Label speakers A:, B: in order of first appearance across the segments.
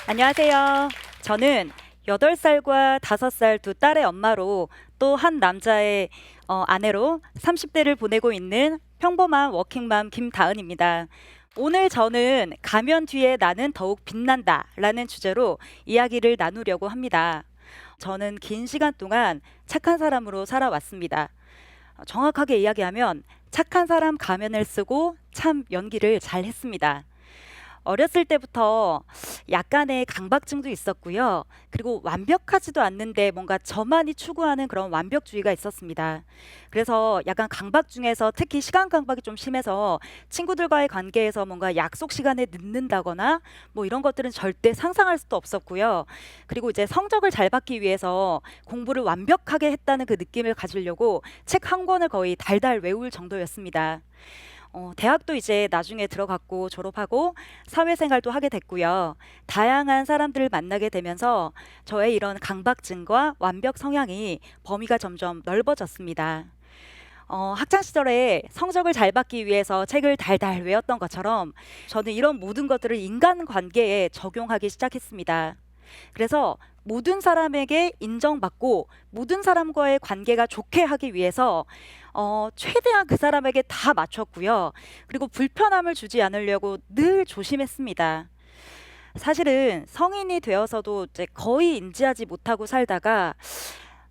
A: 안녕하세요. 저는 8살과 5살 두 딸의 엄마로 또 한 남자의 아내로 30대를 보내고 있는 평범한 워킹맘 김다은입니다. 오늘 저는 가면 뒤에 나는 더욱 빛난다 라는 주제로 이야기를 나누려고 합니다. 저는 긴 시간 동안 착한 사람으로 살아왔습니다. 정확하게 이야기하면 착한 사람 가면을 쓰고 참 연기를 잘 했습니다. 어렸을 때부터 약간의 강박증도 있었고요. 그리고 완벽하지도 않는데 뭔가 저만이 추구하는 그런 완벽주의가 있었습니다. 그래서 약간 강박 중에서 특히 시간 강박이 좀 심해서 친구들과의 관계에서 뭔가 약속 시간에 늦는다거나 뭐 이런 것들은 절대 상상할 수도 없었고요. 그리고 이제 성적을 잘 받기 위해서 공부를 완벽하게 했다는 그 느낌을 가지려고 책 한 권을 거의 달달 외울 정도였습니다. 대학도 이제 나중에 들어갔고 졸업하고 사회생활도 하게 됐고요. 다양한 사람들을 만나게 되면서 저의 이런 강박증과 완벽 성향이 범위가 점점 넓어졌습니다. 학창 시절에 성적을 잘 받기 위해서 책을 달달 외웠던 것처럼 저는 이런 모든 것들을 인간관계에 적용하기 시작했습니다. 그래서 모든 사람에게 인정받고 모든 사람과의 관계가 좋게 하기 위해서 최대한 그 사람에게 다 맞췄고요. 그리고 불편함을 주지 않으려고 늘 조심했습니다. 사실은 성인이 되어서도 이제 거의 인지하지 못하고 살다가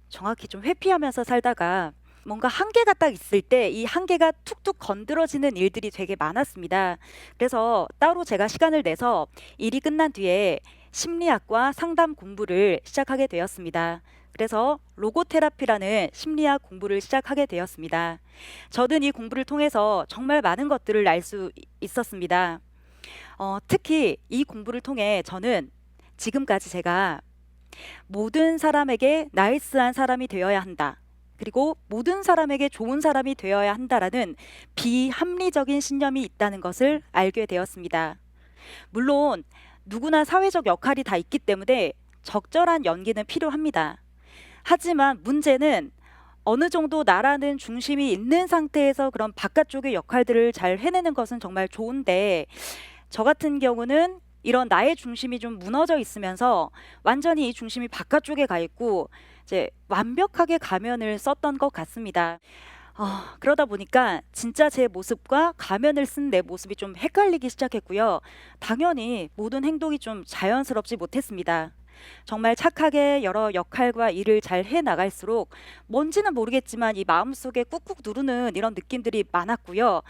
A: 정확히 좀 회피하면서 살다가 뭔가 한계가 딱 있을 때 이 한계가 툭툭 건드러지는 일들이 되게 많았습니다. 그래서 따로 제가 시간을 내서 일이 끝난 뒤에 심리학과 상담 공부를 시작하게 되었습니다. 그래서 로고테라피라는 심리학 공부를 시작하게 되었습니다. 저는 이 공부를 통해서 정말 많은 것들을 알 수 있었습니다. 특히 이 공부를 통해 저는 지금까지 제가 모든 사람에게 나이스한 사람이 되어야 한다. 그리고 모든 사람에게 좋은 사람이 되어야 한다라는 비합리적인 신념이 있다는 것을 알게 되었습니다. 물론 누구나 사회적 역할이 다 있기 때문에 적절한 연기는 필요합니다. 하지만 문제는 어느 정도 나라는 중심이 있는 상태에서 그런 바깥쪽의 역할들을 잘 해내는 것은 정말 좋은데 저 같은 경우는 이런 나의 중심이 좀 무너져 있으면서 완전히 이 중심이 바깥쪽에 가 있고 이제 완벽하게 가면을 썼던 것 같습니다. 그러다 보니까 진짜 제 모습과 가면을 쓴 내 모습이 좀 헷갈리기 시작했고요. 당연히 모든 행동이 좀 자연스럽지 못했습니다. 정말 착하게 여러 역할과 일을 잘 해 나갈수록 뭔지는 모르겠지만 이 마음속에 꾹꾹 누르는 이런 느낌들이 많았고요.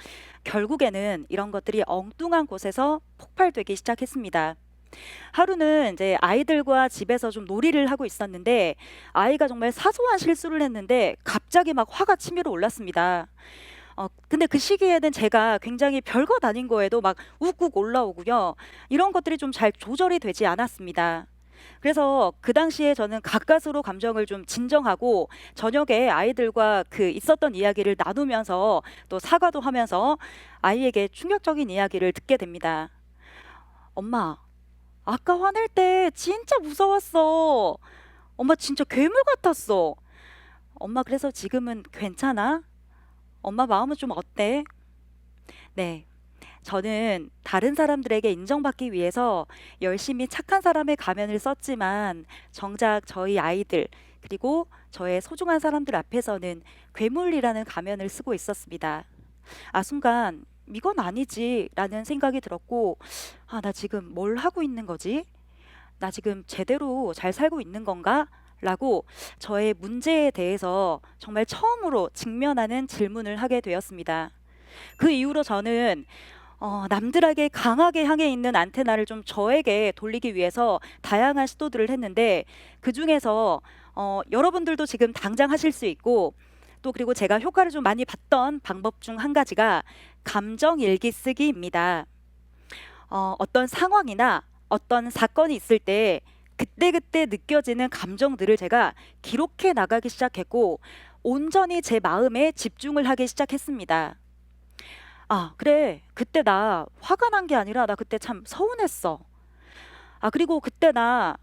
A: 결국에는 이런 것들이 엉뚱한 곳에서 폭발되기 시작했습니다. 하루는 이제 아이들과 집에서 좀 놀이를 하고 있었는데 아이가 정말 사소한 실수를 했는데 갑자기 막 화가 치밀어 올랐습니다. 근데 그 시기에는 제가 굉장히 별것 아닌 거에도 막 욱욱 올라오고요. 이런 것들이 좀 잘 조절이 되지 않았습니다. 그래서 그 당시에 저는 가까스로 감정을 좀 진정하고 저녁에 아이들과 그 있었던 이야기를 나누면서 또 사과도 하면서 아이에게 충격적인 이야기를 듣게 됩니다. 엄마, 아까 화낼 때 진짜 무서웠어. 엄마 진짜 괴물 같았어. 엄마 그래서 지금은 괜찮아? 엄마 마음은 좀 어때? 네. 저는 다른 사람들에게 인정받기 위해서 열심히 착한 사람의 가면을 썼지만 정작 저희 아이들 그리고 저의 소중한 사람들 앞에서는 괴물이라는 가면을 쓰고 있었습니다. 순간 이건 아니지라는 생각이 들었고 나 지금 뭘 하고 있는 거지? 나 지금 제대로 잘 살고 있는 건가? 라고 저의 문제에 대해서 정말 처음으로 직면하는 질문을 하게 되었습니다. 그 이후로 저는 남들에게 강하게 향해 있는 안테나를 좀 저에게 돌리기 위해서 다양한 시도들을 했는데 그중에서 여러분들도 지금 당장 하실 수 있고 또 그리고 제가 효과를 좀 많이 봤던 방법 중 한 가지가 감정 일기 쓰기입니다. 어떤 상황이나 어떤 사건이 있을 때 그때그때 느껴지는 감정들을 제가 기록해 나가기 시작했고 온전히 제 마음에 집중을 하기 시작했습니다. 그래. 그때 나 화가 난 게 아니라 나 그때 참 서운했어. 그리고 그때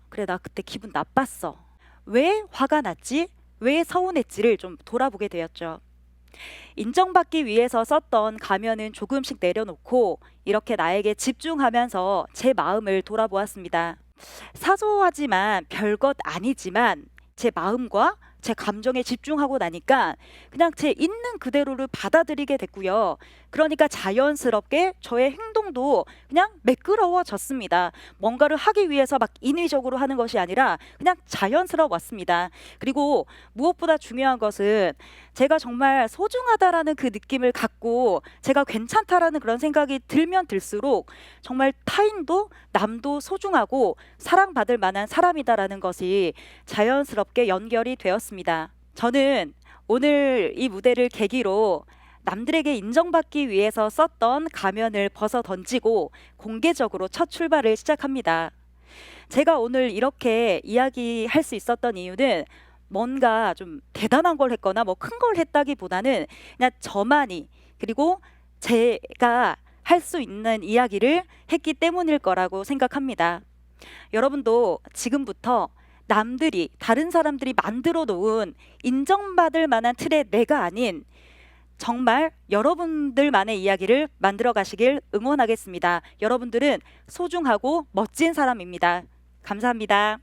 A: 그래, 나 그때 기분 나빴어. 왜 화가 났지? 왜 서운했지를 좀 돌아보게 되었죠. 인정받기 위해서 썼던 가면은 조금씩 내려놓고 이렇게 나에게 집중하면서 제 마음을 돌아보았습니다. 사소하지만 별것 아니지만 제 마음과 제 감정에 집중하고 나니까 그냥 제 있는 그대로를 받아들이게 됐고요. 그러니까 자연스럽게 저의 행동도 그냥 매끄러워졌습니다. 뭔가를 하기 위해서 막 인위적으로 하는 것이 아니라 그냥 자연스러웠습니다. 그리고 무엇보다 중요한 것은 제가 정말 소중하다라는 그 느낌을 갖고 제가 괜찮다라는 그런 생각이 들면 들수록 정말 타인도 남도 소중하고 사랑받을 만한 사람이다라는 것이 자연스럽게 연결이 되었습니다. 저는 오늘 이 무대를 계기로 남들에게 인정받기 위해서 썼던 가면을 벗어 던지고 공개적으로 첫 출발을 시작합니다. 제가 오늘 이렇게 이야기할 수 있었던 이유는 뭔가 좀 대단한 걸 했거나 뭐 큰 걸 했다기보다는 그냥 저만이 그리고 제가 할 수 있는 이야기를 했기 때문일 거라고 생각합니다. 여러분도 지금부터 남들이 다른 사람들이 만들어 놓은 인정받을 만한 틀의 내가 아닌 정말 여러분들만의 이야기를 만들어 가시길 응원하겠습니다. 여러분들은 소중하고 멋진 사람입니다. 감사합니다.